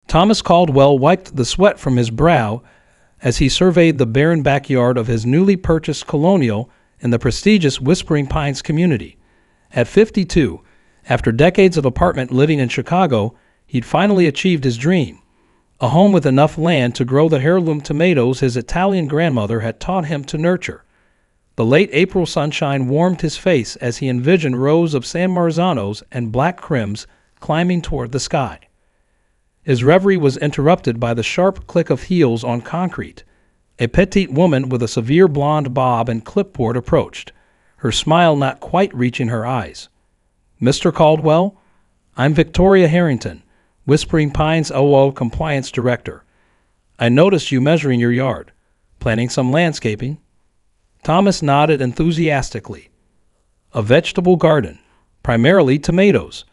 Thomas Caldwell wiped the sweat from his brow as he surveyed the barren backyard of his newly purchased colonial in the prestigious Whispering Pines community. At 52, after decades of apartment living in Chicago, he'd finally achieved his dream, a home with enough land to grow the heirloom tomatoes his Italian grandmother had taught him to nurture. The late April sunshine warmed his face as he envisioned rows of San Marzanos and black crims climbing toward the sky. His reverie was interrupted by the sharp click of heels on concrete. A petite woman with a severe blonde bob and clipboard approached, her smile not quite reaching her eyes. "Mr. Caldwell, I'm Victoria Harrington, Whispering Pines HOA Compliance Director. I noticed you measuring your yard. Planning some landscaping?" Thomas nodded enthusiastically. "A vegetable garden, primarily tomatoes.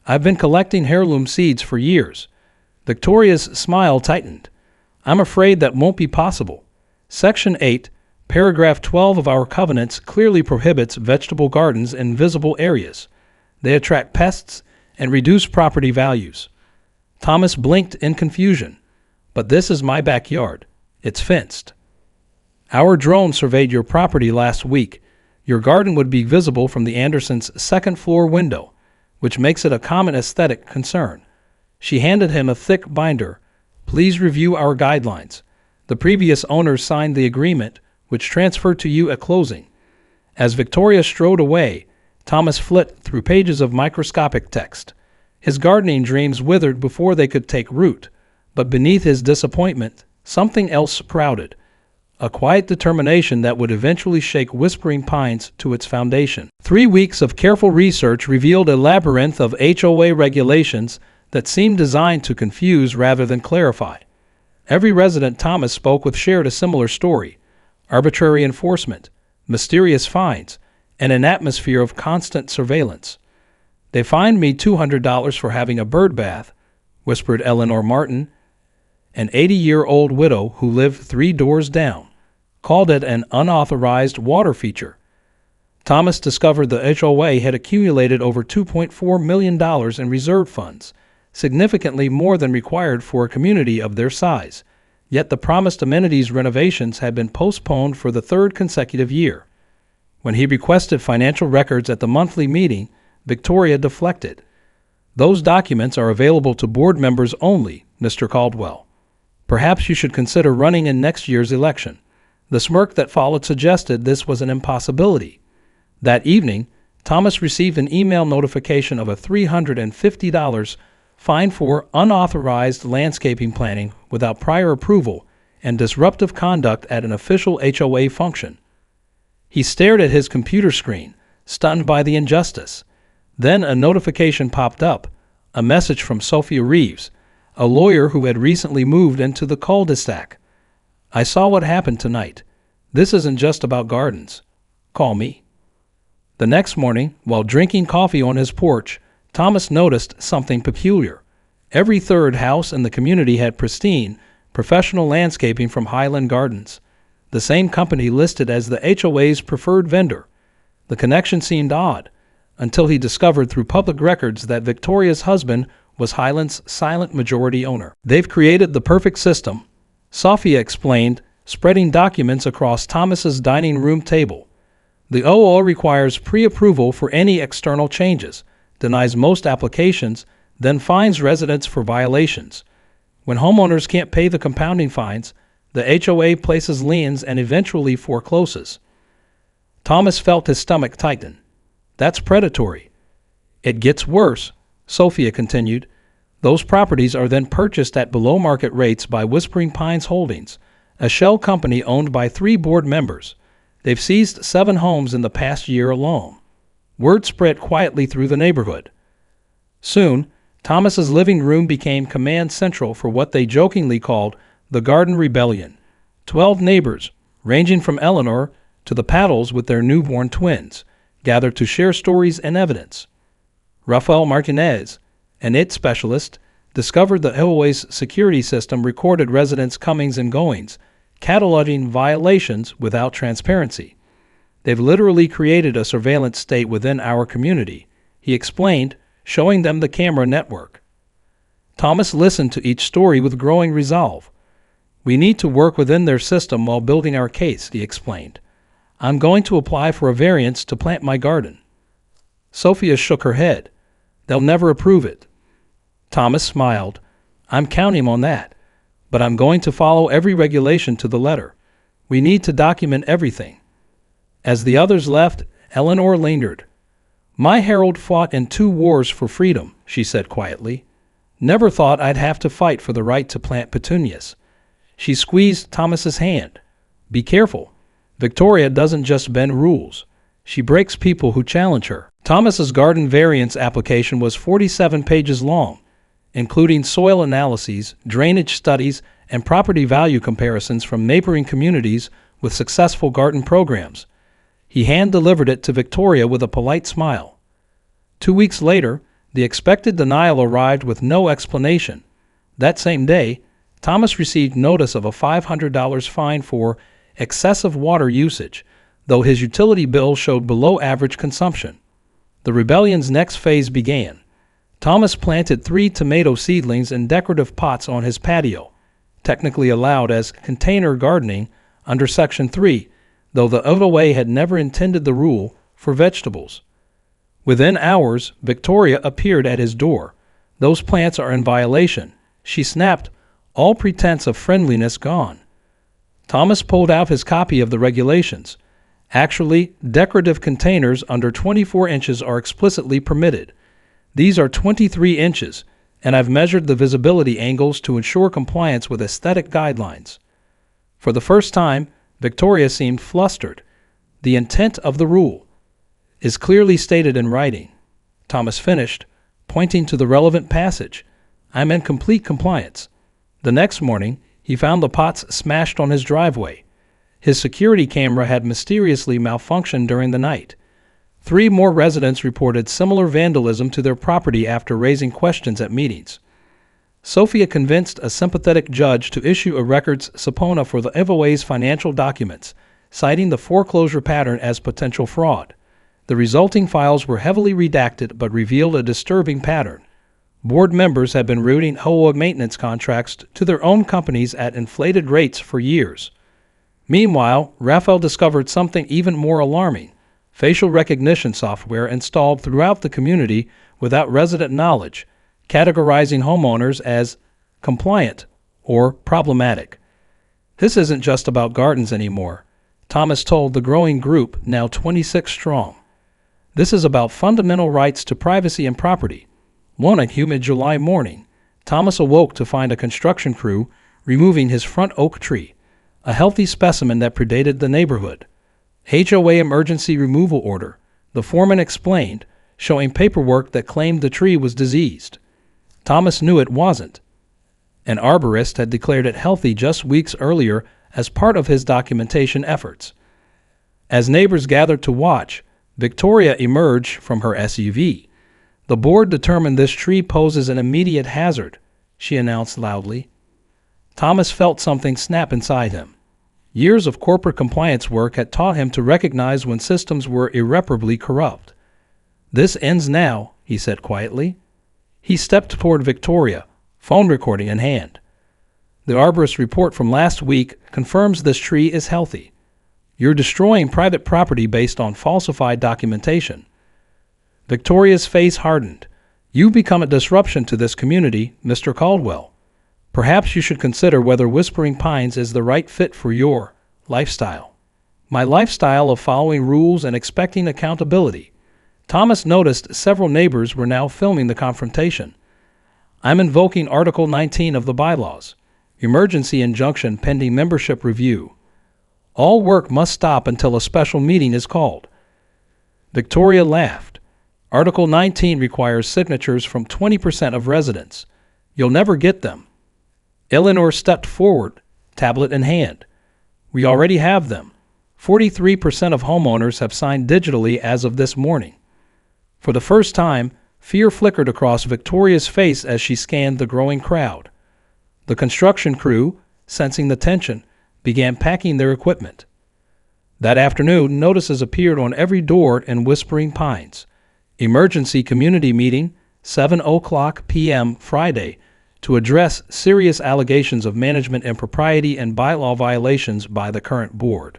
I've been collecting heirloom seeds for years." Victoria's smile tightened. "I'm afraid that won't be possible. Section 8, Paragraph 12 of our covenants clearly prohibits vegetable gardens in visible areas. They attract pests and reduce property values." Thomas blinked in confusion. "But this is my backyard. It's fenced." "Our drone surveyed your property last week. Your garden would be visible from the Andersons' second-floor window, which makes it a common aesthetic concern." She handed him a thick binder. "Please review our guidelines. The previous owners signed the agreement, which transferred to you at closing." As Victoria strode away, Thomas flipped through pages of microscopic text. His gardening dreams withered before they could take root, but beneath his disappointment, something else sprouted, a quiet determination that would eventually shake Whispering Pines to its foundation. 3 weeks of careful research revealed a labyrinth of HOA regulations that seemed designed to confuse rather than clarify. Every resident Thomas spoke with shared a similar story: arbitrary enforcement, mysterious fines, and an atmosphere of constant surveillance. "They fined me $200 for having a bird bath," whispered Eleanor Martin, an 80-year-old widow who lived 3 doors down. "Called it an unauthorized water feature." Thomas discovered the HOA had accumulated over $2.4 million in reserve funds, significantly more than required for a community of their size. Yet the promised amenities renovations had been postponed for the 3rd consecutive year. When he requested financial records at the monthly meeting, Victoria deflected. "Those documents are available to board members only, Mr. Caldwell. Perhaps you should consider running in next year's election." The smirk that followed suggested this was an impossibility. That evening, Thomas received an email notification of a $350 fine for unauthorized landscaping planning without prior approval and disruptive conduct at an official HOA function. He stared at his computer screen, stunned by the injustice. Then a notification popped up, a message from Sophia Reeves, a lawyer who had recently moved into the cul-de-sac. "I saw what happened tonight. This isn't just about gardens. Call me." The next morning, while drinking coffee on his porch, Thomas noticed something peculiar. Every 3rd house in the community had pristine, professional landscaping from Highland Gardens, the same company listed as the HOA's preferred vendor. The connection seemed odd, until he discovered through public records that Victoria's husband was Highland's silent majority owner. "They've created the perfect system," Sophia explained, spreading documents across Thomas's dining room table. "The HOA requires pre-approval for any external changes, denies most applications, then fines residents for violations. When homeowners can't pay the compounding fines, the HOA places liens and eventually forecloses." Thomas felt his stomach tighten. "That's predatory." "It gets worse," Sophia continued. "Those properties are then purchased at below-market rates by Whispering Pines Holdings, a shell company owned by 3 board members. They've seized 7 homes in the past year alone." Word spread quietly through the neighborhood. Soon, Thomas's living room became command central for what they jokingly called the Garden Rebellion. 12 neighbors, ranging from Eleanor to the Paddles with their newborn twins, gathered to share stories and evidence. Rafael Martinez, an IT specialist, discovered the HOA's security system recorded residents' comings and goings, cataloging violations without transparency. "They've literally created a surveillance state within our community," he explained, showing them the camera network. Thomas listened to each story with growing resolve. "We need to work within their system while building our case," he explained. "I'm going to apply for a variance to plant my garden." Sophia shook her head. "They'll never approve it." Thomas smiled. "I'm counting on that. But I'm going to follow every regulation to the letter. We need to document everything." As the others left, Eleanor lingered. "My Harold fought in 2 wars for freedom," she said quietly. "Never thought I'd have to fight for the right to plant petunias." She squeezed Thomas's hand. "Be careful. Victoria doesn't just bend rules. She breaks people who challenge her." Thomas's garden variance application was 47 pages long, including soil analyses, drainage studies, and property value comparisons from neighboring communities with successful garden programs. He hand-delivered it to Victoria with a polite smile. 2 weeks later, the expected denial arrived with no explanation. That same day, Thomas received notice of a $500 fine for excessive water usage, though his utility bill showed below-average consumption. The rebellion's next phase began. Thomas planted 3 tomato seedlings in decorative pots on his patio, technically allowed as container gardening under Section 3, though the HOA had never intended the rule for vegetables. Within hours, Victoria appeared at his door. "Those plants are in violation," she snapped, all pretense of friendliness gone. Thomas pulled out his copy of the regulations. Actually, decorative containers under 24 inches are explicitly permitted. These are 23 inches, and I've measured the visibility angles to ensure compliance with aesthetic guidelines. For the first time, Victoria seemed flustered. "The intent of the rule is clearly stated in writing," Thomas finished, pointing to the relevant passage. "I'm in complete compliance." The next morning, he found the pots smashed on his driveway. His security camera had mysteriously malfunctioned during the night. 3 more residents reported similar vandalism to their property after raising questions at meetings. Sophia convinced a sympathetic judge to issue a records subpoena for the HOA's financial documents, citing the foreclosure pattern as potential fraud. The resulting files were heavily redacted but revealed a disturbing pattern. Board members had been routing HOA maintenance contracts to their own companies at inflated rates for years. Meanwhile, Raphael discovered something even more alarming: facial recognition software installed throughout the community without resident knowledge, categorizing homeowners as compliant or problematic. "This isn't just about gardens anymore," Thomas told the growing group, now 26 strong. "This is about fundamental rights to privacy and property." One humid July morning, Thomas awoke to find a construction crew removing his front oak tree, a healthy specimen that predated the neighborhood. "HOA emergency removal order," the foreman explained, showing paperwork that claimed the tree was diseased. Thomas knew it wasn't. An arborist had declared it healthy just weeks earlier as part of his documentation efforts. As neighbors gathered to watch, Victoria emerged from her SUV. "The board determined this tree poses an immediate hazard," she announced loudly. Thomas felt something snap inside him. Years of corporate compliance work had taught him to recognize when systems were irreparably corrupt. "This ends now," he said quietly. He stepped toward Victoria, phone recording in hand. "The arborist report from last week confirms this tree is healthy. You're destroying private property based on falsified documentation." Victoria's face hardened. "You've become a disruption to this community, Mr. Caldwell. Perhaps you should consider whether Whispering Pines is the right fit for your lifestyle." "My lifestyle of following rules and expecting accountability." Thomas noticed several neighbors were now filming the confrontation. "I'm invoking Article 19 of the bylaws, emergency injunction pending membership review. All work must stop until a special meeting is called." Victoria laughed. "Article 19 requires signatures from 20% of residents. You'll never get them." Eleanor stepped forward, tablet in hand. "We already have them. 43% of homeowners have signed digitally as of this morning." For the first time, fear flickered across Victoria's face as she scanned the growing crowd. The construction crew, sensing the tension, began packing their equipment. That afternoon, notices appeared on every door in Whispering Pines. Emergency community meeting, 7:00 p.m. Friday, to address serious allegations of management impropriety and bylaw violations by the current board.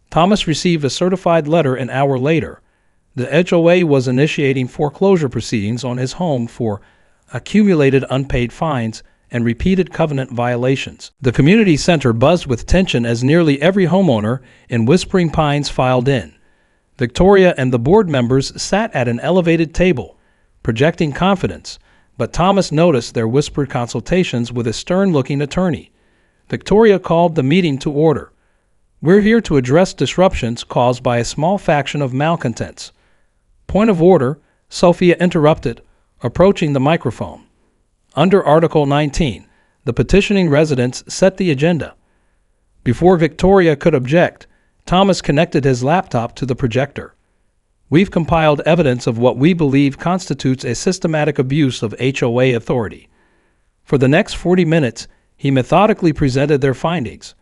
Thomas received a certified letter an hour later. The HOA was initiating foreclosure proceedings on his home for accumulated unpaid fines and repeated covenant violations. The community center buzzed with tension as nearly every homeowner in Whispering Pines filed in. Victoria and the board members sat at an elevated table, projecting confidence, but Thomas noticed their whispered consultations with a stern-looking attorney. Victoria called the meeting to order. "We're here to address disruptions caused by a small faction of malcontents." "Point of order," Sophia interrupted, approaching the microphone. Under Article 19, the petitioning residents set the agenda. Before Victoria could object, Thomas connected his laptop to the projector. "We've compiled evidence of what we believe constitutes a systematic abuse of HOA authority." For the next 40 minutes, he methodically presented their findings.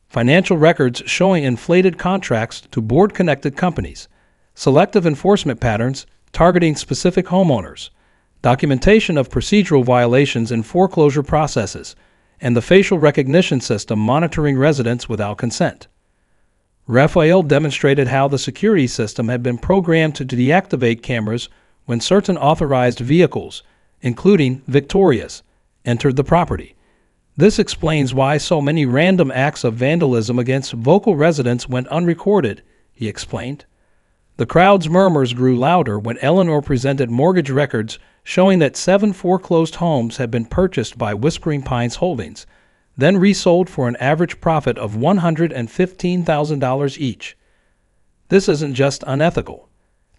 Financial records showing inflated contracts to board-connected companies, selective enforcement patterns targeting specific homeowners, documentation of procedural violations in foreclosure processes, and the facial recognition system monitoring residents without consent. Raphael demonstrated how the security system had been programmed to deactivate cameras when certain authorized vehicles, including Victoria's, entered the property. This explains why so many random acts of vandalism against vocal residents went unrecorded, he explained. The crowd's murmurs grew louder when Eleanor presented mortgage records showing that 7 foreclosed homes had been purchased by Whispering Pines Holdings, then resold for an average profit of $115,000 each. "This isn't just unethical,"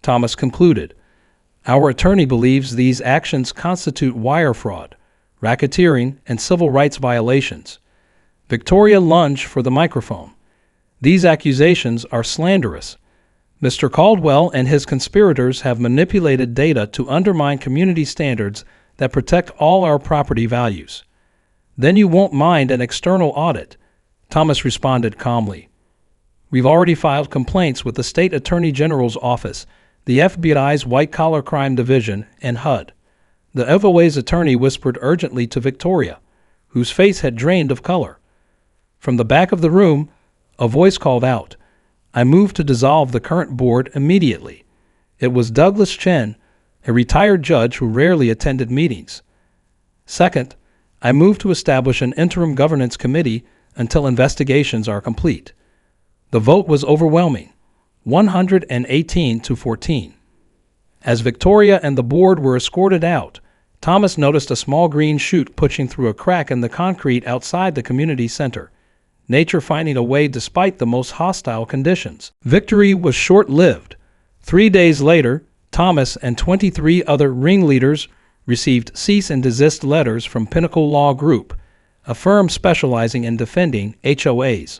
Thomas concluded. "Our attorney believes these actions constitute wire fraud, racketeering, and civil rights violations." Victoria lunged for the microphone. "These accusations are slanderous. Mr. Caldwell and his conspirators have manipulated data to undermine community standards that protect all our property values." "Then you won't mind an external audit," Thomas responded calmly. "We've already filed complaints with the State Attorney General's office, the FBI's White-Collar Crime Division, and HUD." The FOA's attorney whispered urgently to Victoria, whose face had drained of color. From the back of the room, a voice called out, "I move to dissolve the current board immediately." It was Douglas Chen, a retired judge who rarely attended meetings. "Second, I move to establish an interim governance committee until investigations are complete." The vote was overwhelming, 118 to 14. As Victoria and the board were escorted out, Thomas noticed a small green shoot pushing through a crack in the concrete outside the community center. Nature finding a way despite the most hostile conditions. Victory was short-lived. 3 days later, Thomas and 23 other ringleaders received cease-and-desist letters from Pinnacle Law Group, a firm specializing in defending HOAs.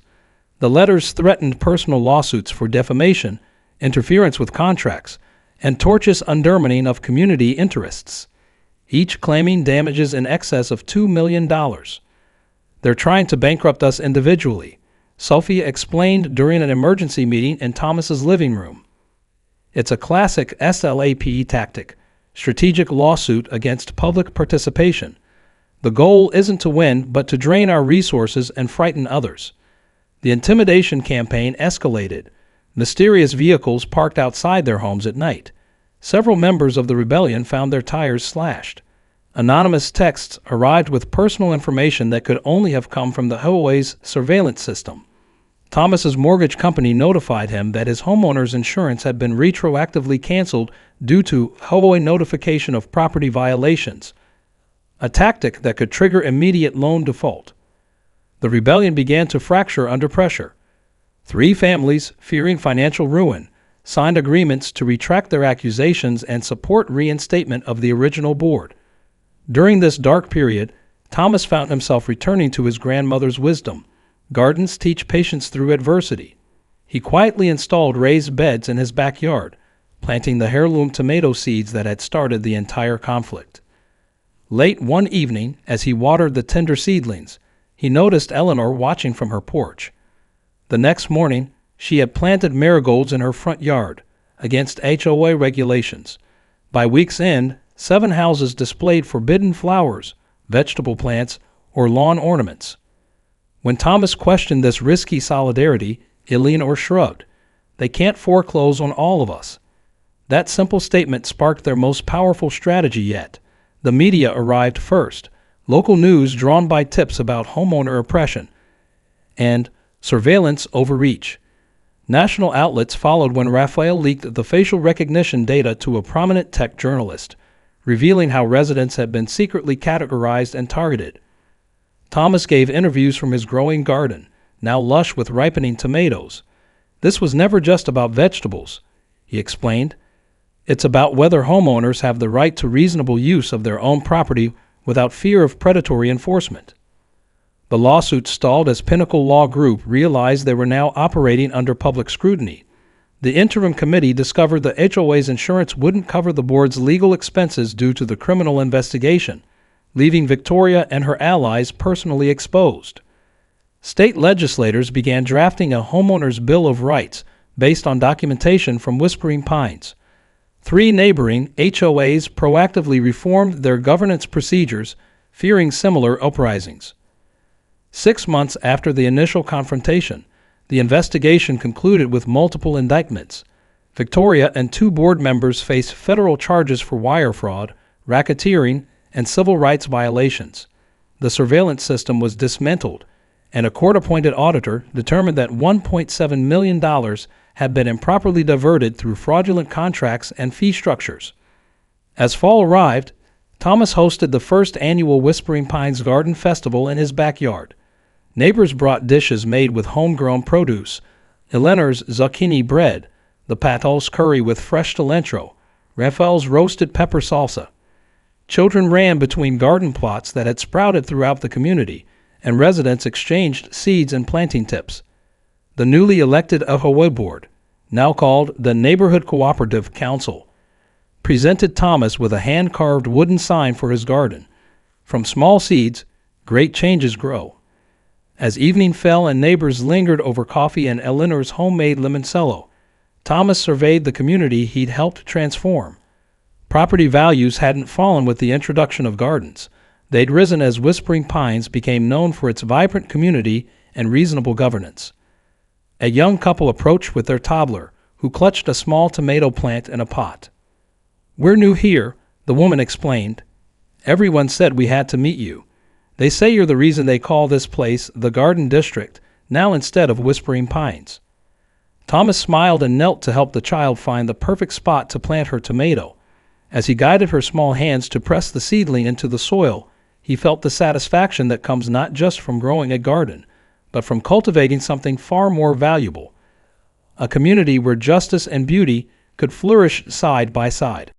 The letters threatened personal lawsuits for defamation, interference with contracts, and tortious undermining of community interests, each claiming damages in excess of $2 million. "They're trying to bankrupt us individually," Sophia explained during an emergency meeting in Thomas's living room. "It's a classic SLAPE tactic, strategic lawsuit against public participation. The goal isn't to win, but to drain our resources and frighten others." The intimidation campaign escalated. Mysterious vehicles parked outside their homes at night. Several members of the rebellion found their tires slashed. Anonymous texts arrived with personal information that could only have come from the HOA's surveillance system. Thomas's mortgage company notified him that his homeowner's insurance had been retroactively canceled due to HOA notification of property violations, a tactic that could trigger immediate loan default. The rebellion began to fracture under pressure. 3 families, fearing financial ruin, signed agreements to retract their accusations and support reinstatement of the original board. During this dark period, Thomas found himself returning to his grandmother's wisdom. Gardens teach patience through adversity. He quietly installed raised beds in his backyard, planting the heirloom tomato seeds that had started the entire conflict. Late one evening, as he watered the tender seedlings, he noticed Eleanor watching from her porch. The next morning, she had planted marigolds in her front yard, against HOA regulations. By week's end, 7 houses displayed forbidden flowers, vegetable plants, or lawn ornaments. When Thomas questioned this risky solidarity, Eleanor shrugged. They can't foreclose on all of us. That simple statement sparked their most powerful strategy yet. The media arrived first, local news drawn by tips about homeowner oppression and surveillance overreach. National outlets followed when Raphael leaked the facial recognition data to a prominent tech journalist, revealing how residents had been secretly categorized and targeted. Thomas gave interviews from his growing garden, now lush with ripening tomatoes. This was never just about vegetables, he explained. It's about whether homeowners have the right to reasonable use of their own property without fear of predatory enforcement. The lawsuit stalled as Pinnacle Law Group realized they were now operating under public scrutiny. The interim committee discovered the HOA's insurance wouldn't cover the board's legal expenses due to the criminal investigation, leaving Victoria and her allies personally exposed. State legislators began drafting a homeowner's Bill of Rights based on documentation from Whispering Pines. 3 neighboring HOAs proactively reformed their governance procedures, fearing similar uprisings. 6 months after the initial confrontation, the investigation concluded with multiple indictments. Victoria and 2 board members face federal charges for wire fraud, racketeering, and civil rights violations. The surveillance system was dismantled, and a court-appointed auditor determined that $1.7 million had been improperly diverted through fraudulent contracts and fee structures. As fall arrived, Thomas hosted the first annual Whispering Pines Garden Festival in his backyard. Neighbors brought dishes made with homegrown produce, Eleanor's zucchini bread, the Patol's curry with fresh cilantro, Raphael's roasted pepper salsa. Children ran between garden plots that had sprouted throughout the community, and residents exchanged seeds and planting tips. The newly elected HOA board, now called the Neighborhood Cooperative Council, presented Thomas with a hand-carved wooden sign for his garden. From small seeds, great changes grow. As evening fell and neighbors lingered over coffee and Eleanor's homemade limoncello, Thomas surveyed the community he'd helped transform. Property values hadn't fallen with the introduction of gardens. They'd risen as Whispering Pines became known for its vibrant community and reasonable governance. A young couple approached with their toddler, who clutched a small tomato plant in a pot. "We're new here," the woman explained. "Everyone said we had to meet you. They say you're the reason they call this place the Garden District, now instead of Whispering Pines." Thomas smiled and knelt to help the child find the perfect spot to plant her tomato. As he guided her small hands to press the seedling into the soil, he felt the satisfaction that comes not just from growing a garden, but from cultivating something far more valuable, a community where justice and beauty could flourish side by side.